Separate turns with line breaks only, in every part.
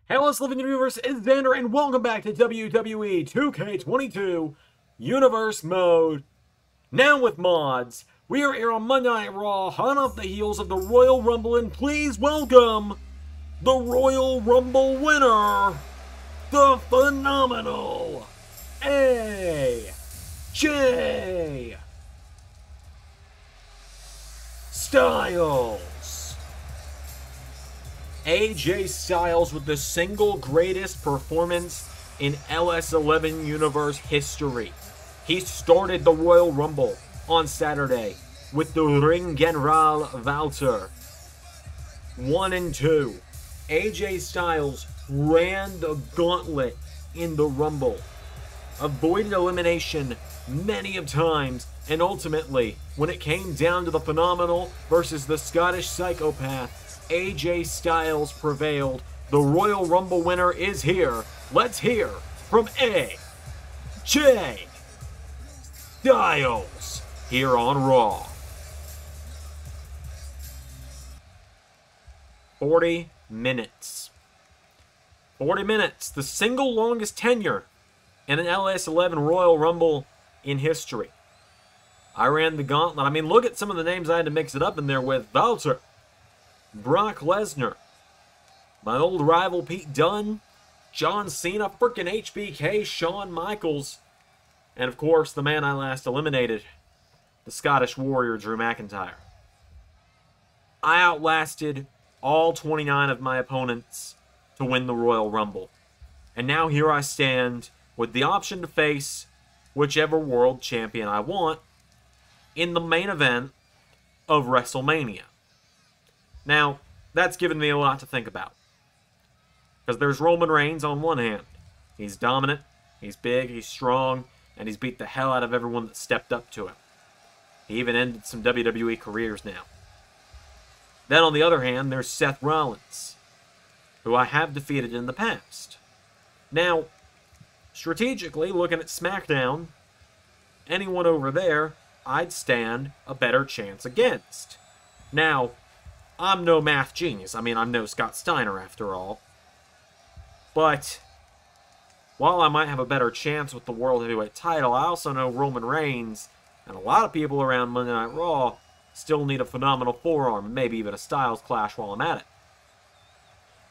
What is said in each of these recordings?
Hey, LS11 Universe, it's Xander, and welcome back to WWE 2K22 Universe Mode. Now with mods, we are here on Monday Night Raw, hot off the heels of the Royal Rumble, and please welcome the Royal Rumble winner, the phenomenal AJ Styles. AJ Styles with the single greatest performance in LS11 Universe history. He started the Royal Rumble on Saturday with the Ring General Walter. 1 and 2. AJ Styles ran the gauntlet in the Rumble, avoided elimination many of times, and ultimately, when it came down to the Phenomenal versus the Scottish Psychopath, AJ Styles prevailed. The Royal Rumble winner is here. Let's hear from AJ Styles here on Raw. 40 minutes. 40 minutes. The single longest tenure in an LS11 Royal Rumble in history. I ran the gauntlet. I mean, look at some of the names I had to mix it up in there with. Walter, Brock Lesnar, my old rival Pete Dunne, John Cena, frickin' HBK, Shawn Michaels, and of course the man I last eliminated, the Scottish Warrior Drew McIntyre. I outlasted all 29 of my opponents to win the Royal Rumble, and now here I stand with the option to face whichever world champion I want in the main event of WrestleMania. Now, that's given me a lot to think about. Because there's Roman Reigns on one hand. He's dominant, he's big, he's strong, and he's beat the hell out of everyone that stepped up to him. He even ended some WWE careers now. Then on the other hand, there's Seth Rollins, who I have defeated in the past. Now, strategically, looking at SmackDown, anyone over there, I'd stand a better chance against. Now, I'm no math genius. I mean, I'm no Scott Steiner after all. But while I might have a better chance with the World Heavyweight title, I also know Roman Reigns and a lot of people around Monday Night Raw still need a phenomenal forearm, maybe even a Styles clash while I'm at it.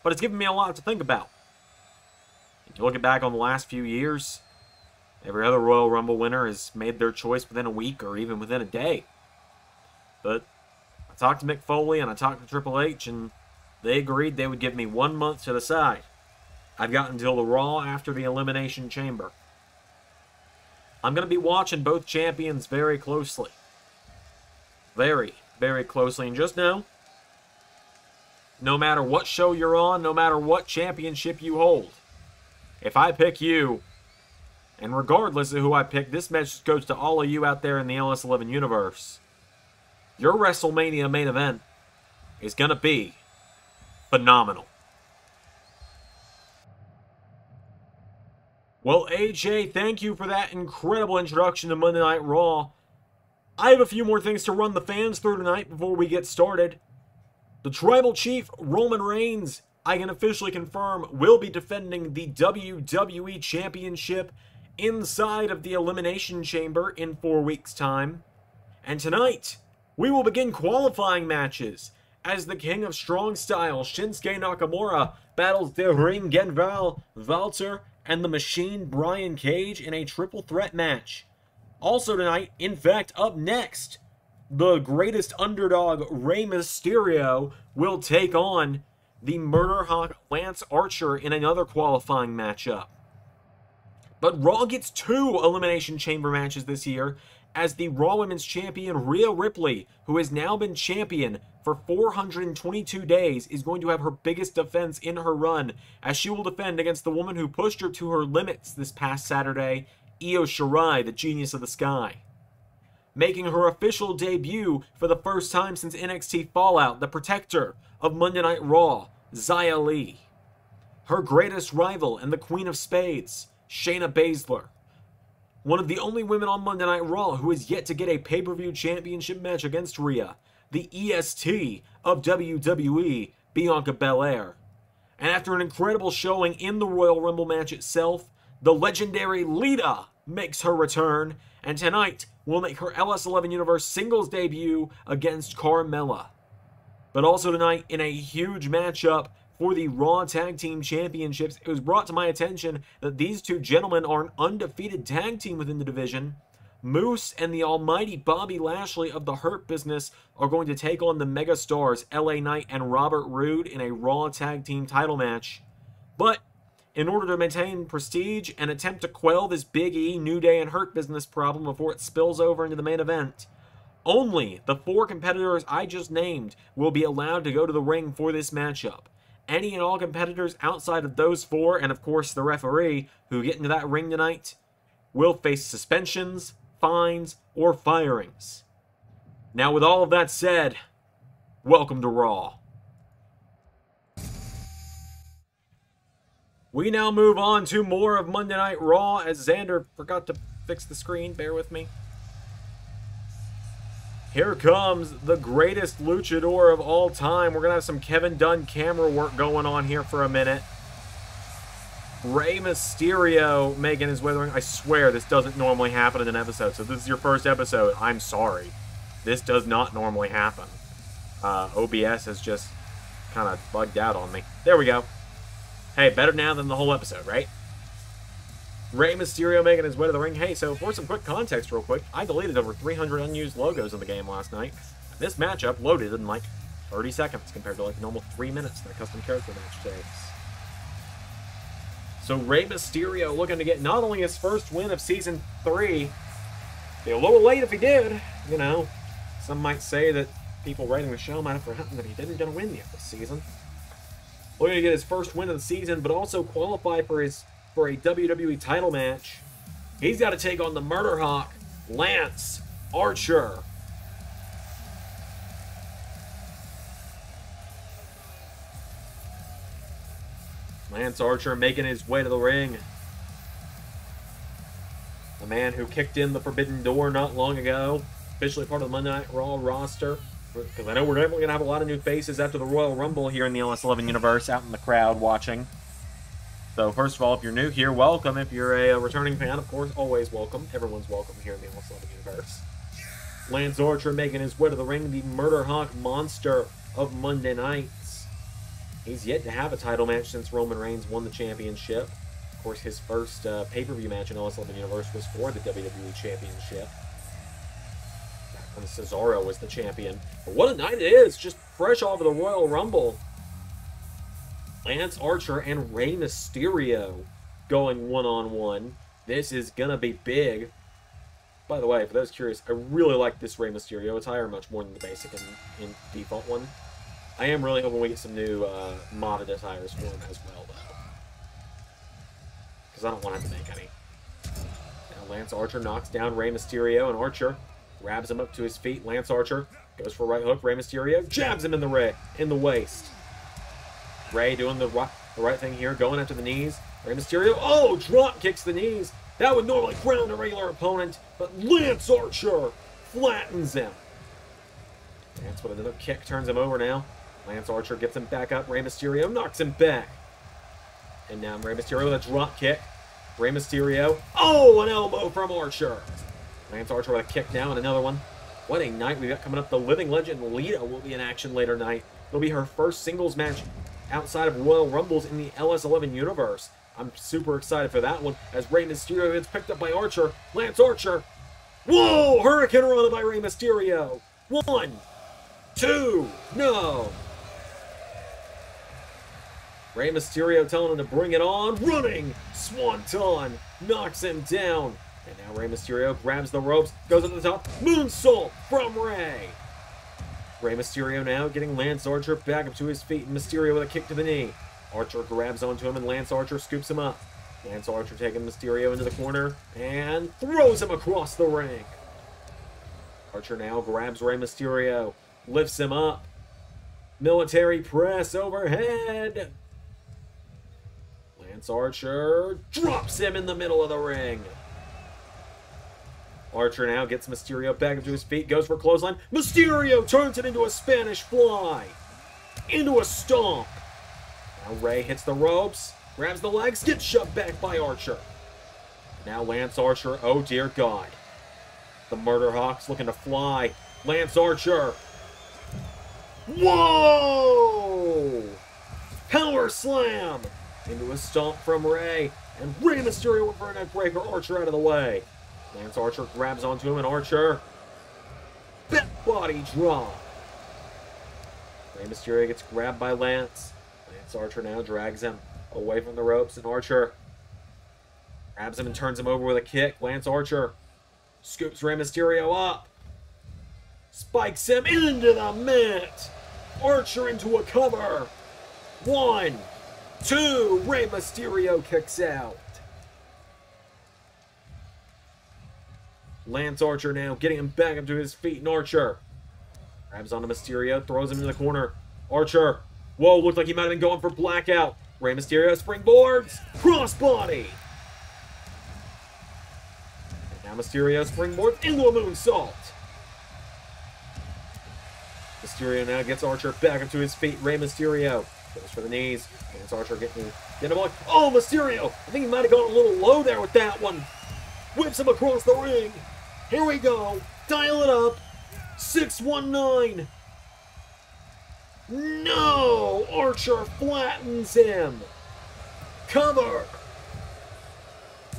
But it's given me a lot to think about. If you look back on the last few years, every other Royal Rumble winner has made their choice within a week or even within a day. But I talked to Mick Foley and I talked to Triple H, and they agreed they would give me 1 month to decide. I've got until the Raw after the Elimination Chamber. I'm going to be watching both champions very closely. Very, very closely. And just know, no matter what show you're on, no matter what championship you hold, if I pick you, and regardless of who I pick, this message goes to all of you out there in the LS11 Universe. Your WrestleMania main event is going to be phenomenal. Well, AJ, thank you for that incredible introduction to Monday Night Raw. I have a few more things to run the fans through tonight before we get started. The Tribal Chief, Roman Reigns, I can officially confirm, will be defending the WWE Championship inside of the Elimination Chamber in 4 weeks' time. And tonight, we will begin qualifying matches as the King of Strong Style, Shinsuke Nakamura, battles the Ring General Walter and the Machine Brian Cage in a triple threat match. Also tonight, in fact, up next, the greatest underdog, Rey Mysterio, will take on the Murder Hawk Lance Archer in another qualifying matchup. But Raw gets 2 Elimination Chamber matches this year, as the Raw Women's Champion Rhea Ripley, who has now been champion for 422 days, is going to have her biggest defense in her run, as she will defend against the woman who pushed her to her limits this past Saturday, Io Shirai, the Genius of the Sky. Making her official debut for the first time since NXT Fallout, the protector of Monday Night Raw, Xia Li. Her greatest rival and the Queen of Spades, Shayna Baszler. One of the only women on Monday Night Raw who is yet to get a pay-per-view championship match against Rhea, the EST of WWE, Bianca Belair. And after an incredible showing in the Royal Rumble match itself, the legendary Lita makes her return, and tonight will make her LS11 Universe singles debut against Carmella. But also tonight, in a huge matchup for the Raw Tag Team Championships, it was brought to my attention that these two gentlemen are an undefeated tag team within the division. Moose and the almighty Bobby Lashley of the Hurt Business are going to take on the megastars LA Knight and Robert Roode in a Raw Tag Team title match. But in order to maintain prestige and attempt to quell this Big E, New Day, and Hurt Business problem before it spills over into the main event, only the 4 competitors I just named will be allowed to go to the ring for this matchup. Any and all competitors outside of those 4, and of course the referee, who get into that ring tonight, will face suspensions, fines, or firings. Now, with all of that said, welcome to Raw. We now move on to more of Monday Night Raw, as Xander forgot to fix the screen. Bear with me. Here comes the greatest luchador of all time. We're going to have some Kevin Dunn camera work going on here for a minute. Rey Mysterio making his way to the ring. I swear this doesn't normally happen in an episode. So this is your first episode. I'm sorry. This does not normally happen. OBS has just kind of bugged out on me. There we go. Hey, better now than the whole episode, right? Rey Mysterio making his way to the ring. Hey, so for some quick context real quick, I deleted over 300 unused logos in the game last night. This matchup loaded in like 30 seconds compared to like normal 3 minutes that a custom character match takes. So Rey Mysterio looking to get not only his first win of Season 3, be a little late if he did, you know. Some might say that people writing the show might have forgotten that he didn't get a win yet this season. Looking to get his first win of the season, but also qualify for a WWE title match. He's got to take on the Murder Hawk, Lance Archer. Lance Archer making his way to the ring. The man who kicked in the Forbidden Door not long ago. Officially part of the Monday Night Raw roster. Because I know we're definitely going to have a lot of new faces after the Royal Rumble here in the LS11 Universe out in the crowd watching. So first of all, if you're new here, welcome. If you're a returning fan, of course, always welcome. Everyone's welcome here in the LS11 Universe. Lance Archer making his way to the ring, the Murder Hawk monster of Monday nights. He's yet to have a title match since Roman Reigns won the championship. Of course, his first pay-per-view match in LS11 Universe was for the WWE Championship. Back when Cesaro was the champion. But what a night it is, just fresh off of the Royal Rumble. Lance Archer and Rey Mysterio going one-on-one. This is gonna be big. By the way, for those curious, I really like this Rey Mysterio attire much more than the basic and default one. I am really hoping we get some new modded attires for him as well, though. Because I don't want to have to make any. Now Lance Archer knocks down Rey Mysterio, and Archer grabs him up to his feet. Lance Archer goes for a right hook. Rey Mysterio jabs him in the waist. Rey doing the right thing here, going after the knees. Rey Mysterio, oh, drop kicks the knees. That would normally ground a regular opponent, but Lance Archer flattens him. Lance with another kick turns him over now. Lance Archer gets him back up. Rey Mysterio knocks him back. And now Rey Mysterio with a drop kick. Rey Mysterio, oh, an elbow from Archer. Lance Archer with a kick now and another one. What a night we got coming up. The living legend Lita will be in action later tonight. It'll be her first singles match outside of Royal Rumbles in the LS11 Universe. I'm super excited for that one as Rey Mysterio gets picked up by Archer. Lance Archer. Whoa! Hurricane Rana by Rey Mysterio. 1, 2, no. Rey Mysterio telling him to bring it on. Running Swanton knocks him down. And now Rey Mysterio grabs the ropes, goes up to the top. Moonsault from Rey. Rey Mysterio now getting Lance Archer back up to his feet. And Mysterio with a kick to the knee. Archer grabs onto him and Lance Archer scoops him up. Lance Archer taking Mysterio into the corner and throws him across the ring. Archer now grabs Rey Mysterio, lifts him up. Military press overhead. Lance Archer drops him in the middle of the ring. Archer now gets Mysterio back up to his feet, goes for a clothesline. Mysterio turns it into a Spanish fly. Into a stomp. Now Rey hits the ropes, grabs the legs, gets shoved back by Archer. Now Lance Archer, oh dear God. The Murder Hawk's looking to fly. Lance Archer. Whoa! Power slam! Into a stomp from Rey. And Rey Mysterio with a neckbreaker. Archer out of the way. Lance Archer grabs onto him and Archer. Back body drop. Rey Mysterio gets grabbed by Lance. Lance Archer now drags him away from the ropes and Archer grabs him and turns him over with a kick. Lance Archer scoops Rey Mysterio up. Spikes him into the mat. Archer into a cover. 1, 2. Rey Mysterio kicks out. Lance Archer now getting him back up to his feet. And Archer grabs onto Mysterio, throws him into the corner. Archer. Whoa, looked like he might have been going for blackout. Rey Mysterio springboards. Crossbody. Now Mysterio springboards into a moonsault. Mysterio now gets Archer back up to his feet. Rey Mysterio goes for the knees. Lance Archer getting a block. Oh, Mysterio! I think he might have gone a little low there with that one. Whips him across the ring. Here we go. Dial it up. 619. No! Archer flattens him. Cover.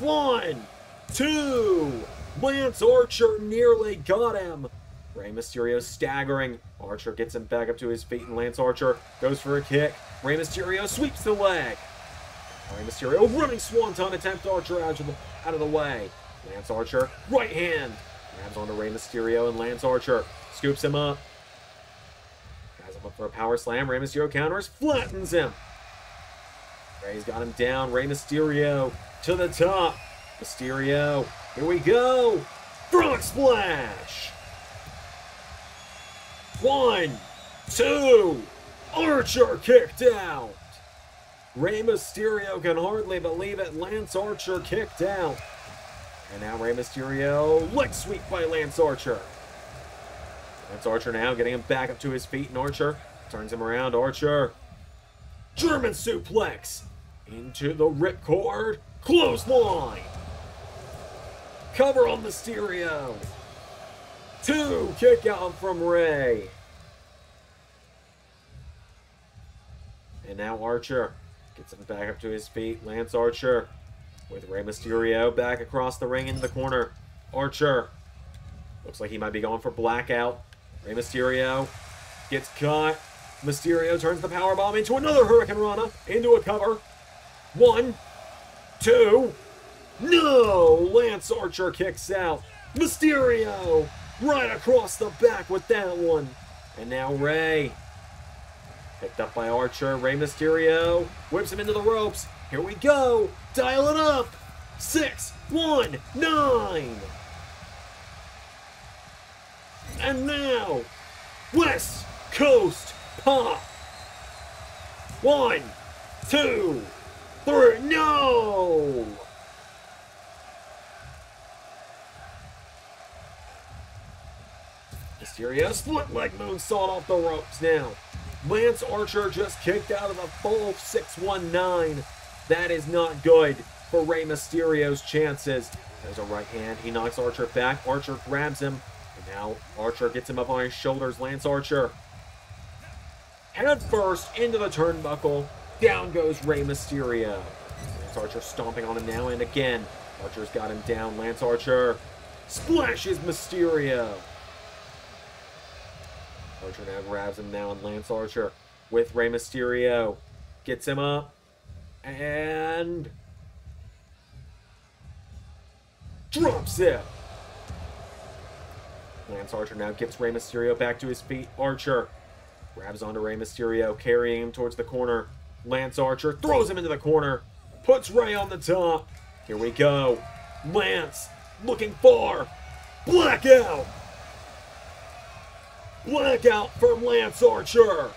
1, 2. Lance Archer nearly got him. Rey Mysterio staggering. Archer gets him back up to his feet, and Lance Archer goes for a kick. Rey Mysterio sweeps the leg. Rey Mysterio running swanton attempt. Archer out of the way. Lance Archer, right hand. Grabs onto Rey Mysterio, and Lance Archer scoops him up. Has him up for a power slam. Rey Mysterio counters, flattens him. Rey's got him down. Rey Mysterio to the top. Mysterio, here we go. Frog splash. 1, 2. Archer kicked out. Rey Mysterio can hardly believe it. Lance Archer kicked out. And now Rey Mysterio, leg sweep by Lance Archer. Lance Archer now getting him back up to his feet, and Archer turns him around. Archer, German suplex into the ripcord. Clothesline. Cover on Mysterio. 2 kick out from Rey. And now Archer gets him back up to his feet. Lance Archer with Rey Mysterio back across the ring into the corner. Archer looks like he might be going for blackout. Rey Mysterio gets caught. Mysterio turns the powerbomb into another Hurricane Rana, into a cover. 1, 2. No! Lance Archer kicks out. Mysterio right across the back with that one. And now Rey picked up by Archer. Rey Mysterio whips him into the ropes. Here we go. Dial it up. 619. And now, West Coast Pop. 1, 2, 3. No! Mysterio split leg moonsault off the ropes now. Lance Archer just kicked out of the full 619. That is not good for Rey Mysterio's chances. There's a right hand. He knocks Archer back. Archer grabs him. And now Archer gets him up on his shoulders. Lance Archer head first into the turnbuckle. Down goes Rey Mysterio. Lance Archer stomping on him now and again. Archer's got him down. Lance Archer splashes Mysterio. Archer now grabs him now, and Lance Archer with Rey Mysterio gets him up and drops him. Lance Archer now gets Rey Mysterio back to his feet. Archer grabs onto Rey Mysterio, carrying him towards the corner. Lance Archer throws him into the corner, puts Rey on the top. Here we go. Lance looking for blackout. Blackout from Lance Archer.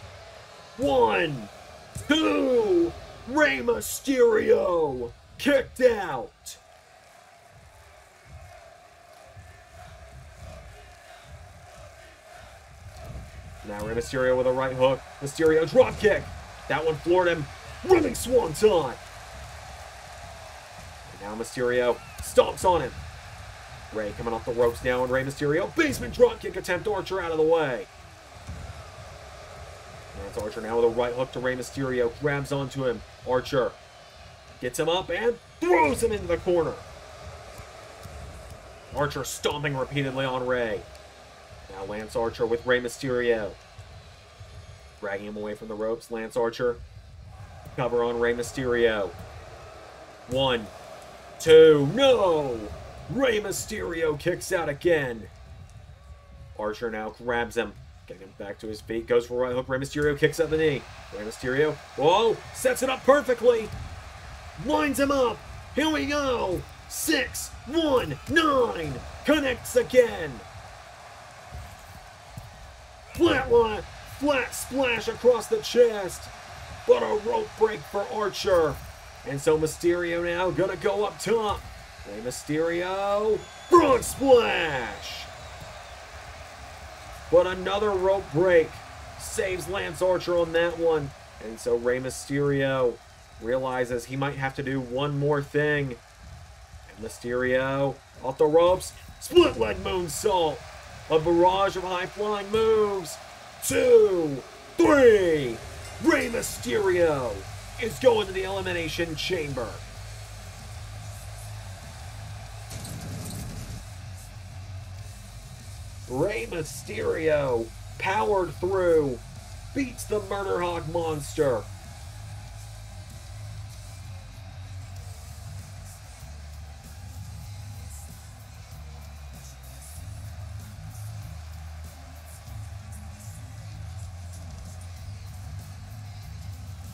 1, 2. Rey Mysterio kicked out. Now Rey Mysterio with a right hook. Mysterio drop kick. That one floored him. Running Swanton. And now Mysterio stomps on him. Rey coming off the ropes now, and Rey Mysterio. Basement dropkick attempt. Archer out of the way. Lance Archer now with a right hook to Rey Mysterio. Grabs onto him. Archer gets him up and throws him into the corner. Archer stomping repeatedly on Rey. Now Lance Archer with Rey Mysterio. Dragging him away from the ropes. Lance Archer. Cover on Rey Mysterio. 1, 2, no! Rey Mysterio kicks out again. Archer now grabs him. Getting him back to his feet. Goes for a right hook. Rey Mysterio kicks out the knee. Rey Mysterio. Whoa! Sets it up perfectly. Lines him up. Here we go. 6, 1, 9. Connects again. Flat splash across the chest. But a rope break for Archer. And so Mysterio now gonna go up top. Rey Mysterio. Frog splash. But another rope break saves Lance Archer on that one. And so Rey Mysterio realizes he might have to do one more thing. And Mysterio off the ropes. Split leg moonsault. A barrage of high-flying moves. 2, 3. Rey Mysterio is going to the Elimination Chamber. Rey Mysterio powered through, beats the Murder Hawk Monster.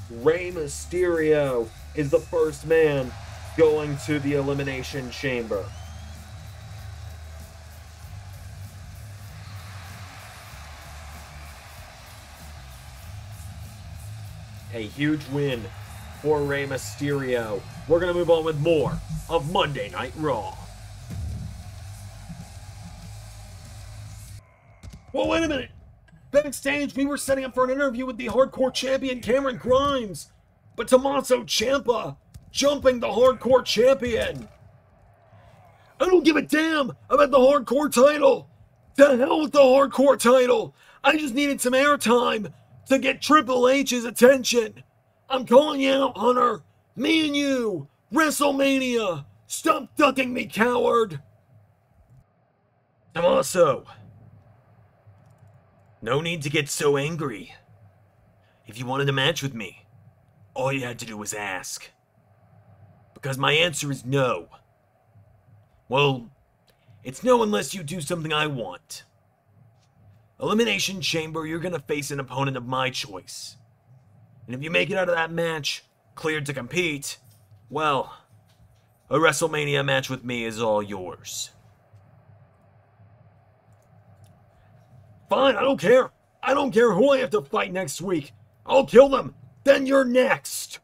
Rey Mysterio is the first man going to the Elimination Chamber. A huge win for Rey Mysterio. We're going to move on with more of Monday Night Raw. Well, wait a minute. Backstage, we were setting up for an interview with the Hardcore Champion Cameron Grimes, but Tommaso Ciampa jumping the Hardcore Champion. I don't give a damn about the Hardcore title. To hell with the Hardcore title. I just needed some airtime to get Triple H's attention. I'm calling you out, Hunter. Me and you. WrestleMania. Stop ducking me, coward. Tommaso. No need to get so angry. If you wanted a match with me, all you had to do was ask. Because my answer is no. Well, it's no unless you do something I want. Elimination Chamber, you're gonna face an opponent of my choice. And if you make it out of that match, cleared to compete, well, a WrestleMania match with me is all yours. Fine, I don't care. I don't care who I have to fight next week. I'll kill them. Then you're next.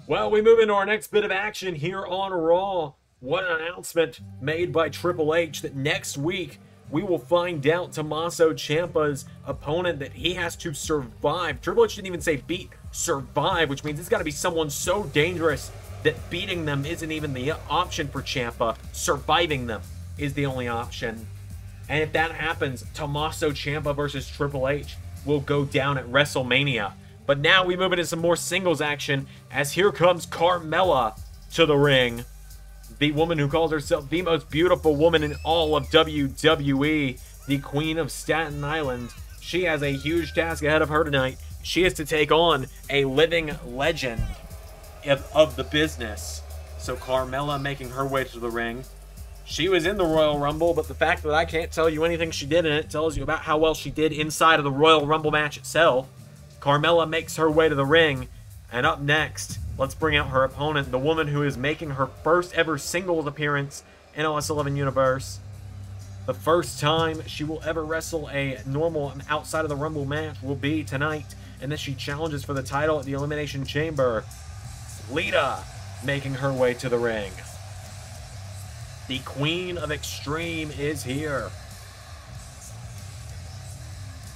Well, we move into our next bit of action here on Raw. What an announcement made by Triple H that next week we will find out Tommaso Ciampa's opponent that he has to survive. Triple H didn't even say beat, survive, which means it's got to be someone so dangerous that beating them isn't even the option for Ciampa. Surviving them is the only option. And if that happens, Tommaso Ciampa versus Triple H will go down at WrestleMania. But now we move into some more singles action as here comes Carmella to the ring. The woman who calls herself the most beautiful woman in all of WWE, the Queen of Staten Island. She has a huge task ahead of her tonight. She is to take on a living legend of the business. So Carmella making her way to the ring. She was in the Royal Rumble, but the fact that I can't tell you anything she did in it tells you about how well she did inside of the Royal Rumble match itself. Carmella makes her way to the ring, and up next, let's bring out her opponent, the woman who is making her first ever singles appearance in LS11 Universe. The first time she will ever wrestle a normal outside of the Rumble match will be tonight, and then she challenges for the title at the Elimination Chamber. Lita making her way to the ring. The Queen of Extreme is here.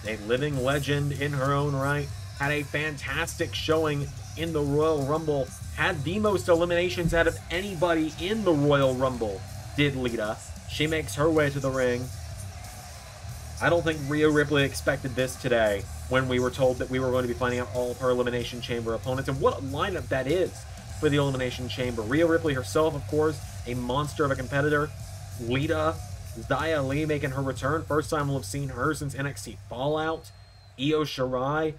A living legend in her own right, had a fantastic showing in the Royal Rumble, had the most eliminations out of anybody in the Royal Rumble, did Lita. She makes her way to the ring. I don't think Rhea Ripley expected this today when we were told that we were going to be finding out all of her Elimination Chamber opponents, and what a lineup that is for the Elimination Chamber. Rhea Ripley herself, of course, a monster of a competitor. Lita, Xia Li making her return. First time we'll have seen her since NXT Fallout. Io Shirai,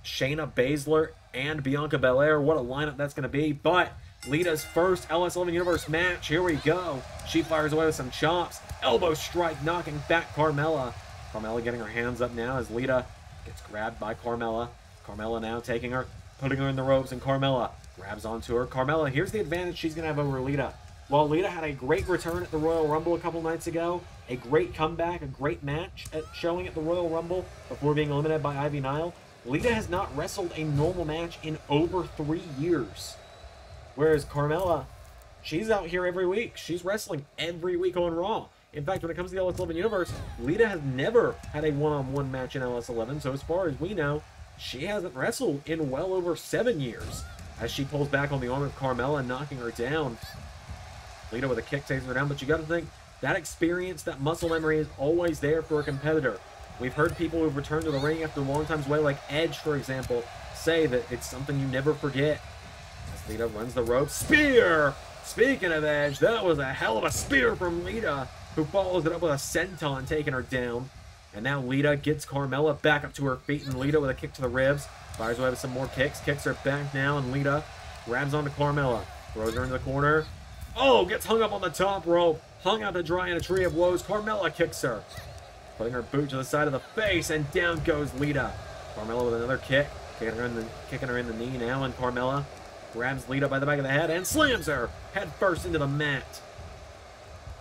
Shayna Baszler, and Bianca Belair. What a lineup that's going to be. But Lita's first LS11 Universe match. Here we go. She fires away with some chops. Elbow strike, knocking back Carmella. Carmella getting her hands up now as Lita gets grabbed by Carmella. Carmella now taking her, putting her in the ropes, and Carmella grabs onto her. Carmella, here's the advantage she's going to have over Lita. While Lita had a great return at the Royal Rumble a couple nights ago, a great comeback, a great match showing at the Royal Rumble before being eliminated by Ivy Nile, Lita has not wrestled a normal match in over 3 years. Whereas Carmella, she's out here every week. She's wrestling every week on Raw. In fact, when it comes to the LS11 Universe, Lita has never had a one-on-one match in LS11, so as far as we know, she hasn't wrestled in well over 7 years. As she pulls back on the arm of Carmella, knocking her down. Lita with a kick takes her down, but you got to think, that experience, that muscle memory is always there for a competitor. We've heard people who've returned to the ring after a long time's away, like Edge, for example, say that it's something you never forget. As Lita runs the ropes. Spear! Speaking of Edge, that was a hell of a spear from Lita, who follows it up with a senton, taking her down. And now Lita gets Carmella back up to her feet, and Lita with a kick to the ribs. Fires away with some more kicks. Kicks her back now, and Lita grabs onto Carmella. Throws her into the corner. Oh, gets hung up on the top rope. Hung out to dry in a tree of woes. Carmella kicks her. Putting her boot to the side of the face, and down goes Lita. Carmella with another kick. Kicking her in the knee now, and Carmella grabs Lita by the back of the head and slams her head first into the mat.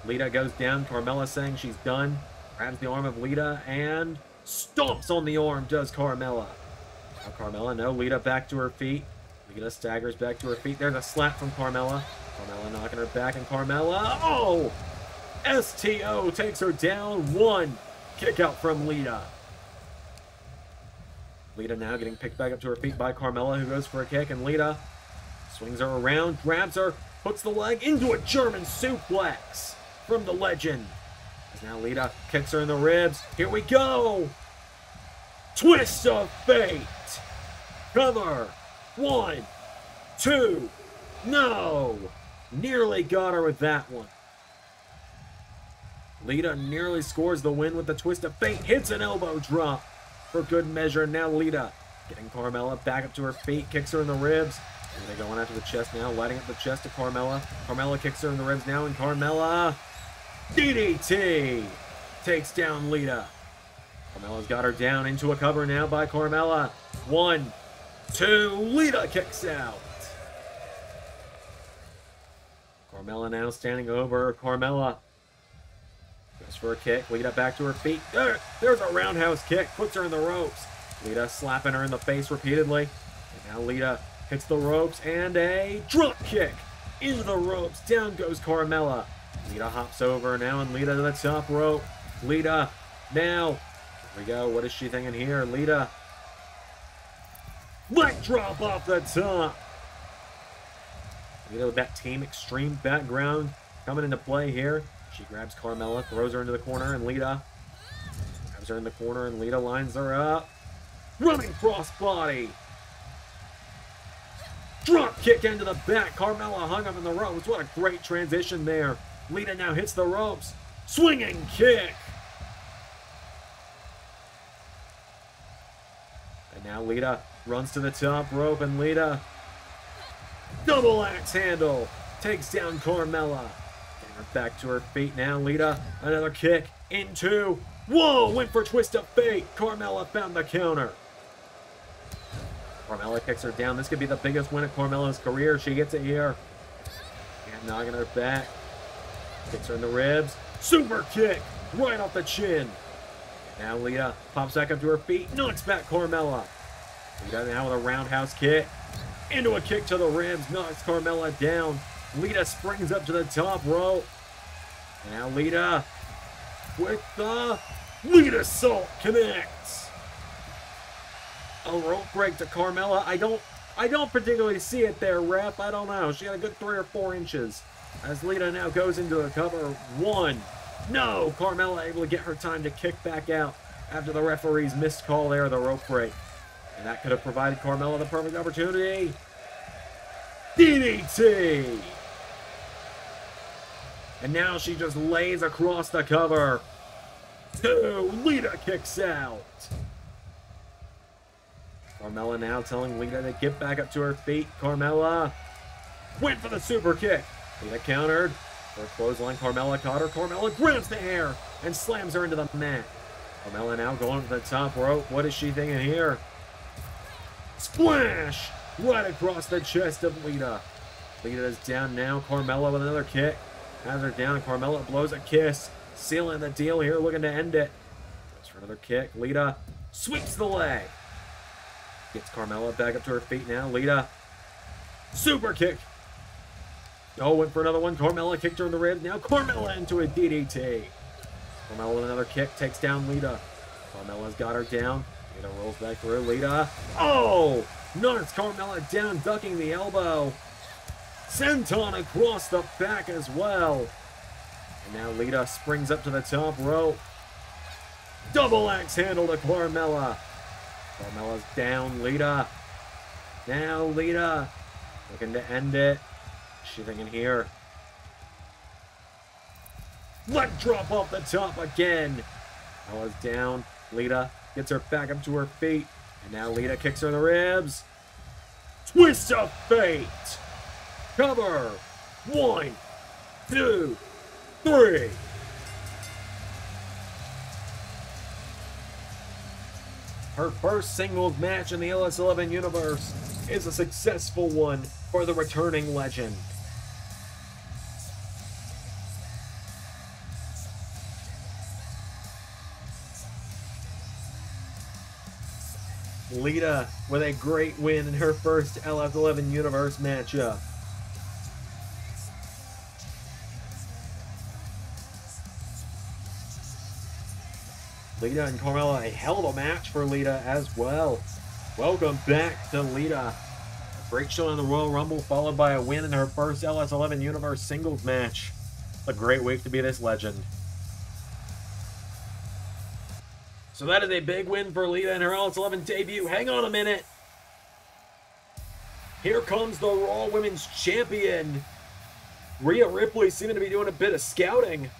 Lita goes down. Carmella saying she's done. Grabs the arm of Lita and stomps on the arm, does Carmella. Now Carmella, no, Lita back to her feet. Lita staggers back to her feet. There's a slap from Carmella. Carmella knocking her back, and Carmella, oh! STO takes her down. One kick out from Lita. Lita now getting picked back up to her feet by Carmella, who goes for a kick, and Lita swings her around, grabs her, puts the leg into a German suplex from the legend. As now Lita kicks her in the ribs. Here we go! Twist of fate! Cover! 1, 2, no! Nearly got her with that one. Lita nearly scores the win with the twist of fate. Hits an elbow drop for good measure. Now Lita getting Carmella back up to her feet. Kicks her in the ribs. Lita going after the chest now. Lighting up the chest to Carmella. Carmella kicks her in the ribs now. And Carmella DDT takes down Lita. Carmella's got her down into a cover now by Carmella. 1, 2. Lita kicks out. Carmella now standing over. Carmella goes for a kick. Lita back to her feet. There's a roundhouse kick. Puts her in the ropes. Lita slapping her in the face repeatedly. And now Lita hits the ropes and a drop kick into the ropes. Down goes Carmella. Lita hops over now, and Lita to the top rope. Lita now. Here we go. What is she thinking here? Lita. Leg drop off the top. Lita with that Team Extreme background coming into play here. She grabs Carmella, throws her into the corner, and Lita grabs her in the corner, and Lita lines her up. Running crossbody. Drop kick into the back. Carmella hung up in the ropes. What a great transition there. Lita now hits the ropes. Swinging kick. And now Lita runs to the top rope, and Lita double axe handle takes down Carmella. Getting her back to her feet now. Lita, another kick into. Whoa, went for twist of fate. Carmella found the counter. Carmella kicks her down. This could be the biggest win of Carmella's career. She gets it here. And knocking her back. Kicks her in the ribs. Super kick right off the chin. Now Lita pops back up to her feet. Knocks back Carmella. Lita now with a roundhouse kick. Into a kick to the ribs. Knocks Carmella down. Lita springs up to the top rope. Now Lita with the Lita Salt connects. A rope break to Carmella. I don't particularly see it there, ref. I don't know. She had a good 3 or 4 inches. As Lita now goes into a cover. 1. No! Carmella able to get her time to kick back out after the referee's missed call there, the rope break. And that could have provided Carmella the perfect opportunity. DDT! And now she just lays across the cover. 2. Lita kicks out. Carmella now telling Lita to get back up to her feet. Carmella went for the super kick. Lita countered. For a clothesline, Carmella caught her. Carmella grabs the hair and slams her into the mat. Carmella now going to the top rope. What is she thinking here? Splash! Right across the chest of Lita. Lita is down now. Carmella with another kick. Has her down. Carmella blows a kiss. Sealing the deal here, looking to end it. Goes for another kick. Lita sweeps the leg. Gets Carmella back up to her feet now. Lita. Super kick. Oh, went for another one. Carmella kicked her in the ribs. Now Carmella into a DDT. Carmella with another kick. Takes down Lita. Carmella's got her down. Lita rolls back through. Lita. Oh! Knocks Carmella down, ducking the elbow. Senton across the back as well. And now Lita springs up to the top rope. Double axe handle to Carmella. Carmella's down. Lita. Now Lita. Looking to end it. What's she thinking here? Leg drop off the top again. Carmella's down. Lita gets her back up to her feet. And now Lita kicks her in the ribs. Twist of fate. Cover. 1, 2, 3. Her first singles match in the LS11 Universe is a successful one for the returning legend. Lita with a great win in her first LS11 Universe matchup. Lita and Carmella, a hell of a match for Lita as well. Welcome back to Lita. A great show in the Royal Rumble, followed by a win in her first LS11 Universe singles match. A great week to be this legend. So that is a big win for Lita in her LS11 debut. Hang on a minute. Here comes the Raw Women's Champion. Rhea Ripley seeming to be doing a bit of scouting.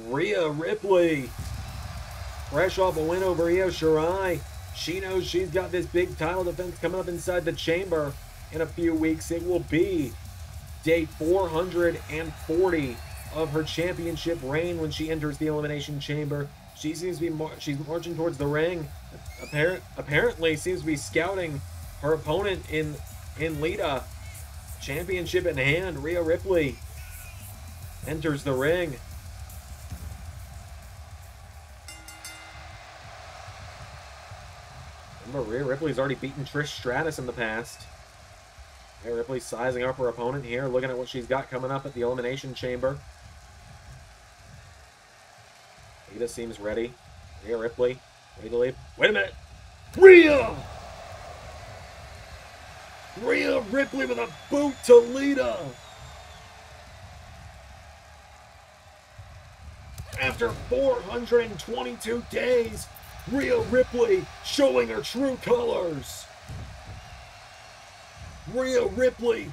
Rhea Ripley, fresh off a win over Io Shirai. She knows she's got this big title defense coming up inside the chamber in a few weeks. It will be day 440 of her championship reign when she enters the Elimination Chamber. She seems to be she's marching towards the ring. Apparently seems to be scouting her opponent in Lita. Championship in hand. Rhea Ripley enters the ring. Remember, Rhea Ripley's already beaten Trish Stratus in the past. Rhea Ripley sizing up her opponent here, looking at what she's got coming up at the Elimination Chamber. Lita seems ready. Rhea Ripley, ready to leave. Wait a minute! Rhea! Rhea Ripley with a boot to Lita! After 422 days, Rhea Ripley showing her true colors. Rhea Ripley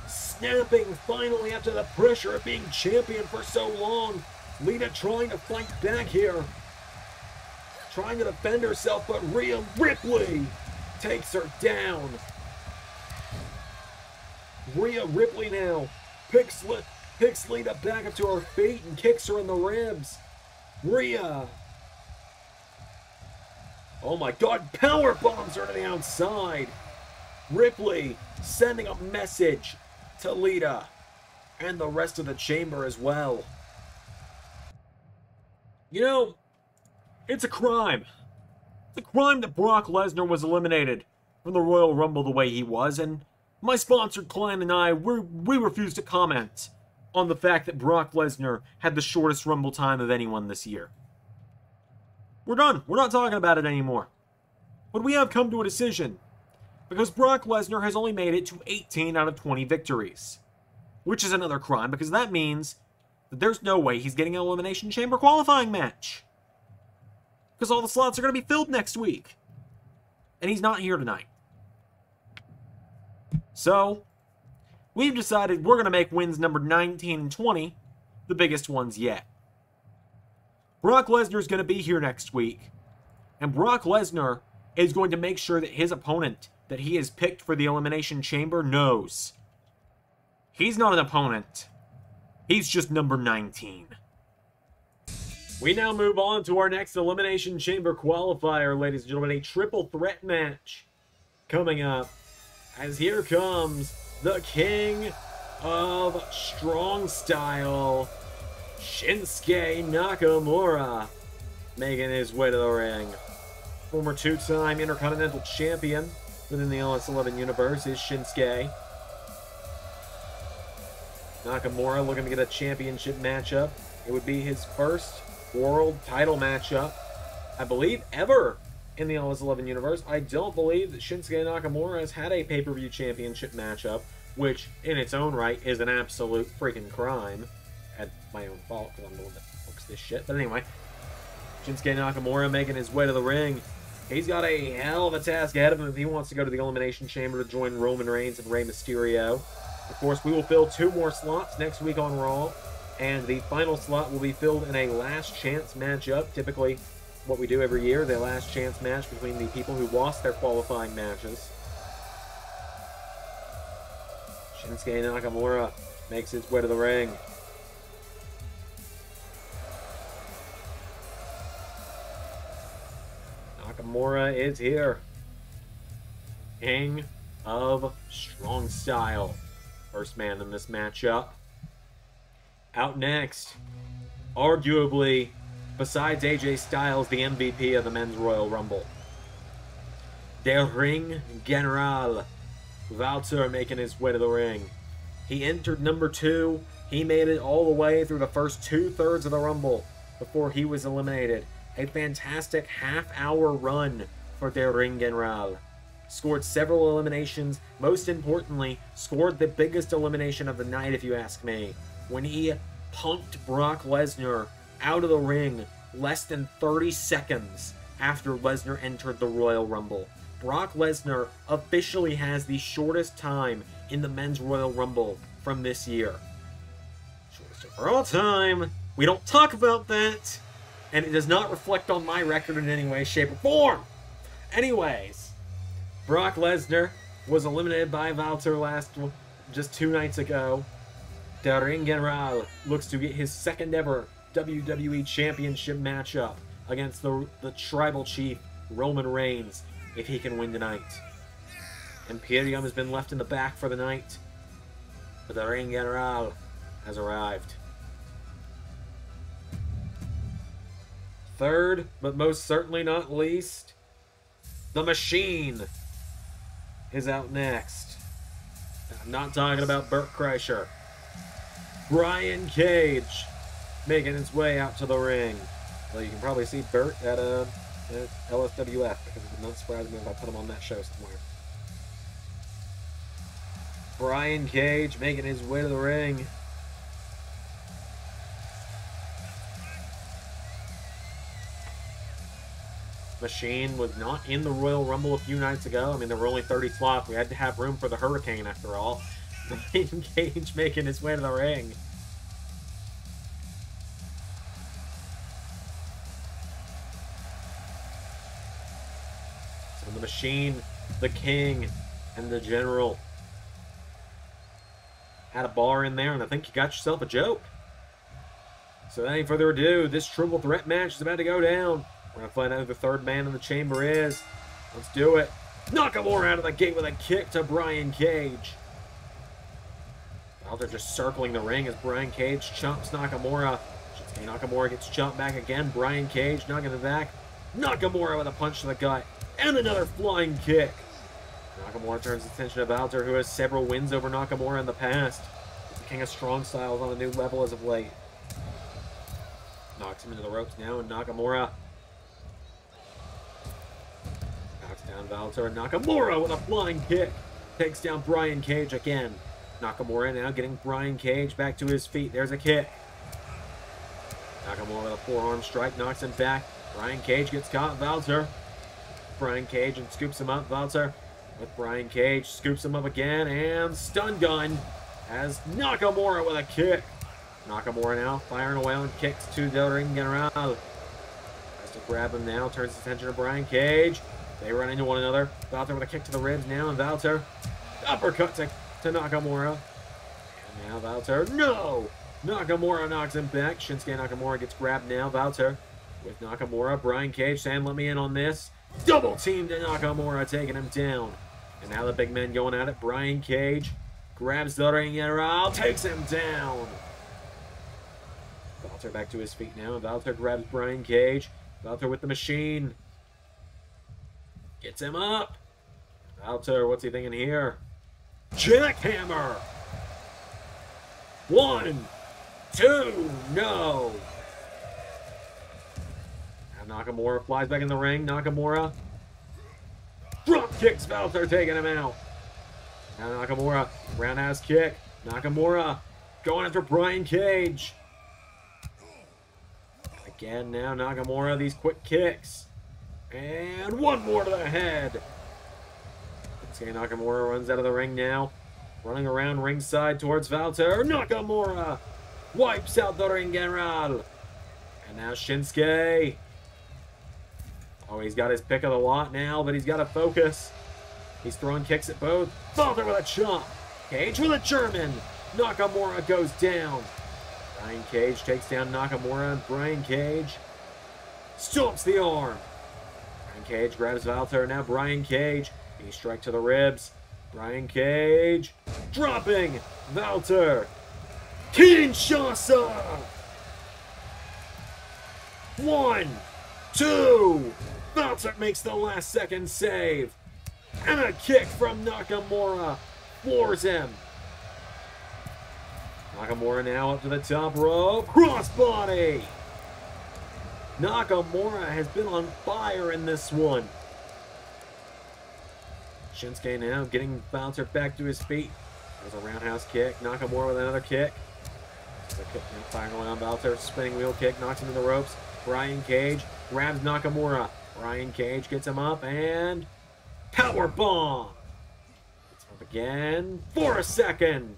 snapping finally after the pressure of being champion for so long. Lita trying to fight back here. Trying to defend herself, but Rhea Ripley takes her down. Rhea Ripley now picks Lita back up to her feet and kicks her in the ribs. Rhea. Oh my God, power bombs her to the outside. Ripley sending a message to Lita and the rest of the chamber as well. You know, it's a crime. It's a crime that Brock Lesnar was eliminated from the Royal Rumble the way he was, and my sponsored client and I, we refuse to comment on the fact that Brock Lesnar had the shortest Rumble time of anyone this year. We're done. We're not talking about it anymore. But we have come to a decision, because Brock Lesnar has only made it to 18 out of 20 victories, which is another crime, because that means that there's no way he's getting an Elimination Chamber qualifying match, because all the slots are going to be filled next week, and he's not here tonight. So, we've decided we're going to make wins number 19 and 20 the biggest ones yet. Brock Lesnar is going to be here next week, and Brock Lesnar is going to make sure that his opponent that he has picked for the Elimination Chamber knows he's not an opponent. He's just number 19. We now move on to our next Elimination Chamber qualifier, ladies and gentlemen. A triple threat match coming up, as here comes the King of Strong Style, Shinsuke Nakamura, making his way to the ring. Former two-time Intercontinental Champion within the LS11 Universe is Shinsuke. Nakamura looking to get a championship matchup. It would be his first world title matchup, I believe, ever in the LS11 Universe. I don't believe that Shinsuke Nakamura has had a pay-per-view championship matchup, which in its own right is an absolute freaking crime. At my own fault, because I'm the one that books this shit. But anyway, Shinsuke Nakamura making his way to the ring. He's got a hell of a task ahead of him if he wants to go to the Elimination Chamber to join Roman Reigns and Rey Mysterio. Of course, we will fill 2 more slots next week on Raw, and the final slot will be filled in a last chance matchup. Typically, what we do every year, the last chance match between the people who lost their qualifying matches. Shinsuke Nakamura makes his way to the ring. Nakamura is here. King of Strong Style. First man in this matchup. Out next, arguably, besides AJ Styles, the MVP of the Men's Royal Rumble, Der Ring General, Walter making his way to the ring. He entered number 2. He made it all the way through the first 2/3 of the Rumble before he was eliminated. A fantastic half-hour run for Der Ring General. Scored several eliminations. Most importantly, scored the biggest elimination of the night, if you ask me, when he punked Brock Lesnar out of the ring less than 30 seconds after Lesnar entered the Royal Rumble. Brock Lesnar officially has the shortest time in the Men's Royal Rumble from this year. Shortest of all time. We don't talk about that, and it does not reflect on my record in any way, shape, or form. Anyways, Brock Lesnar was eliminated by Walter just 2 nights ago. Der Ring General looks to get his second ever WWE Championship matchup against the Tribal Chief, Roman Reigns, if he can win tonight. Imperium has been left in the back for the night, but Der Ring General has arrived. Third, but most certainly not least, the Machine is out next. I'm not talking about Burt Kreischer. Brian Cage making his way out to the ring. Well, you can probably see Burt at LSWF, because it would not surprise me if I put him on that show somewhere. Brian Cage making his way to the ring. Machine was not in the Royal Rumble a few nights ago. I mean, there were only 30 slots. We had to have room for the Hurricane after all. Brian Cage making his way to the ring. So the Machine, the King, and the General had a bar in there, and I think you got yourself a joke. So without any further ado, this triple threat match is about to go down. We're going to find out who the third man in the chamber is. Let's do it. Nakamura out of the gate with a kick to Brian Cage. Walter just circling the ring as Brian Cage chomps Nakamura. Shinsuke Nakamura gets chopped back again. Brian Cage knocking it back. Nakamura with a punch to the gut. And another flying kick. Nakamura turns his attention to Walter, who has several wins over Nakamura in the past. King of Strong Styles on a new level as of late. Knocks him into the ropes now, and Nakamura knocks down Valter. Nakamura with a flying kick. Takes down Brian Cage again. Nakamura now getting Brian Cage back to his feet. There's a kick. Nakamura with a forearm strike, knocks him back. Brian Cage gets caught. Valter. Brian Cage and scoops him up. Valter with Brian Cage, scoops him up again, and stun gun as Nakamura with a kick. Nakamura now firing away on kicks to the ring general. Tries to grab him now, turns his attention to Brian Cage. They run into one another. Valter with a kick to the ribs now, and Valter uppercut to Nakamura. And now Valter, no! Nakamura knocks him back. Shinsuke Nakamura gets grabbed now. Valter with Nakamura. Brian Cage saying, let me in on this. Double team to Nakamura, taking him down. And now the big men going at it. Brian Cage grabs the ring general, takes him down. Valter back to his feet now. Valter grabs Brian Cage. Valter with the machine. Gets him up. Valter, what's he thinking here? Jackhammer. 1, 2, no. Now Nakamura flies back in the ring. Nakamura drop kicks Valter, taking him out. Now Nakamura, roundhouse kick. Nakamura going after Brian Cage. Again now Nakamura, these quick kicks. And one more to the head. Shinsuke Nakamura runs out of the ring now. Running around ringside towards Valter. Nakamura wipes out the ring general. And now Shinsuke. Oh, he's got his pick of the lot now, but he's got to focus. He's throwing kicks at both. Valter with a chop. Cage with a German. Nakamura goes down. Brian Cage takes down Nakamura, and Brian Cage stomps the arm. Brian Cage grabs Valter. Now Brian Cage. Knee strike to the ribs. Brian Cage dropping Valter. Kinshasa. 1, 2. Valter makes the last second save. And a kick from Nakamura floors him. Nakamura now up to the top rope. Crossbody. Nakamura has been on fire in this one. Shinsuke now getting Valter back to his feet. There's a roundhouse kick. Nakamura with another kick. There's a kick now firing away on Valter. Spinning wheel kick. Knocks him to the ropes. Brian Cage grabs Nakamura. Brian Cage gets him up and power bomb. Gets him up again for a second.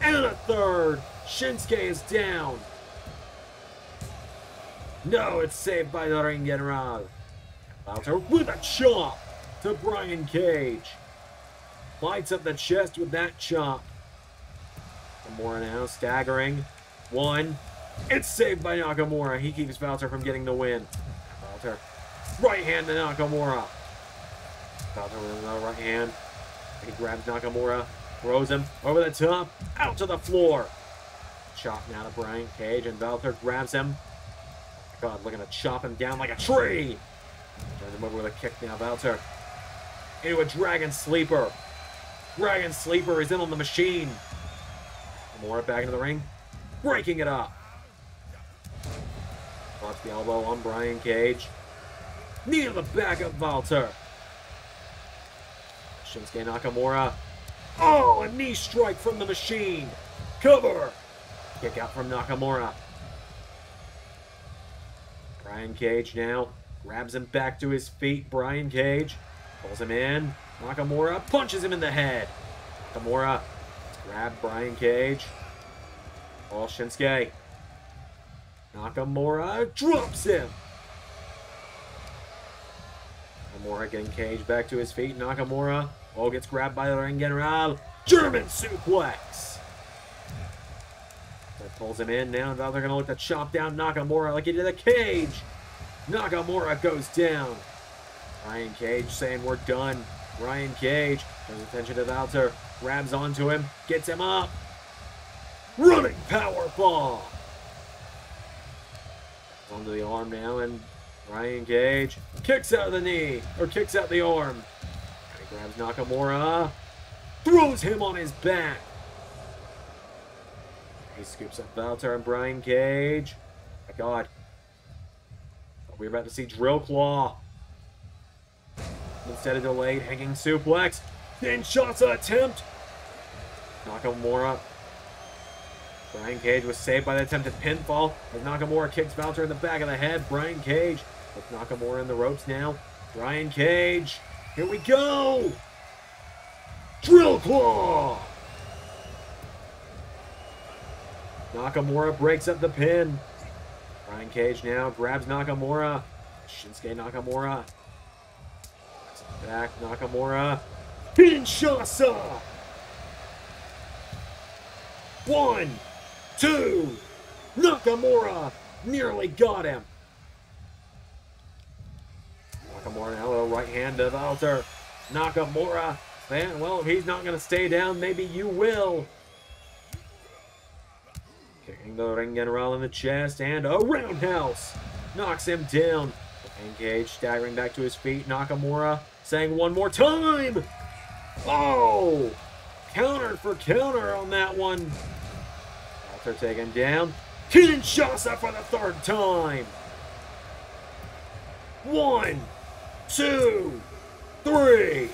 And a third. Shinsuke is down. No, it's saved by the ring general. Valter with a chop to Brian Cage. Lights up the chest with that chop. Nakamura now staggering. 1. It's saved by Nakamura. He keeps Valter from getting the win. Valter. Right hand to Nakamura. Valter with another right hand. He grabs Nakamura. Throws him over the top. Out to the floor. Chop now to Brian Cage. And Valter grabs him. God, looking to chop him down like a tree. Turns him over with a kick now. Valter into a Dragon Sleeper. Dragon Sleeper is in on the machine. Nakamura back into the ring. Breaking it up. Drops the elbow on Brian Cage. Knee to the back of Valter. Shinsuke Nakamura. Oh, a knee strike from the machine. Cover. Kick out from Nakamura. Brian Cage now grabs him back to his feet. Brian Cage pulls him in. Nakamura punches him in the head. Nakamura grab Brian Cage. Oh, Shinsuke. Nakamura drops him. Nakamura getting Cage back to his feet. Nakamura gets grabbed by the ring general. German suplex. That pulls him in now. Now they're going to look to chop down Nakamura like he did a Cage. Nakamura goes down. Brian Cage saying we're done. Brian Cage turns attention to Valter. Grabs onto him. Gets him up. Running power bomb. Onto the arm now, and Brian Cage kicks out of the knee, or kicks out the arm. And he grabs Nakamura, throws him on his back. He scoops up Valter and Brian Cage. My God. We're about to see Drill Claw. Instead of delayed hanging suplex. Kinshasa attempt. Nakamura. Brian Cage was saved by the attempted pinfall as Nakamura kicks Valter in the back of the head. Brian Cage with Nakamura in the ropes now. Brian Cage. Here we go. Drill Claw. Nakamura breaks up the pin. Brian Cage now grabs Nakamura. Shinsuke Nakamura. Back Nakamura. Kinshasa. 1, 2. Nakamura nearly got him. Nakamura now with a right hand to Valter. Nakamura. Man, well, if he's not going to stay down, maybe you will. Kicking the ring general in the chest and a roundhouse. Knocks him down. And Cage staggering back to his feet. Nakamura saying one more time. Oh! Counter for counter on that one. Valter taken down. Kinshasa for the third time. 1, 2, 3.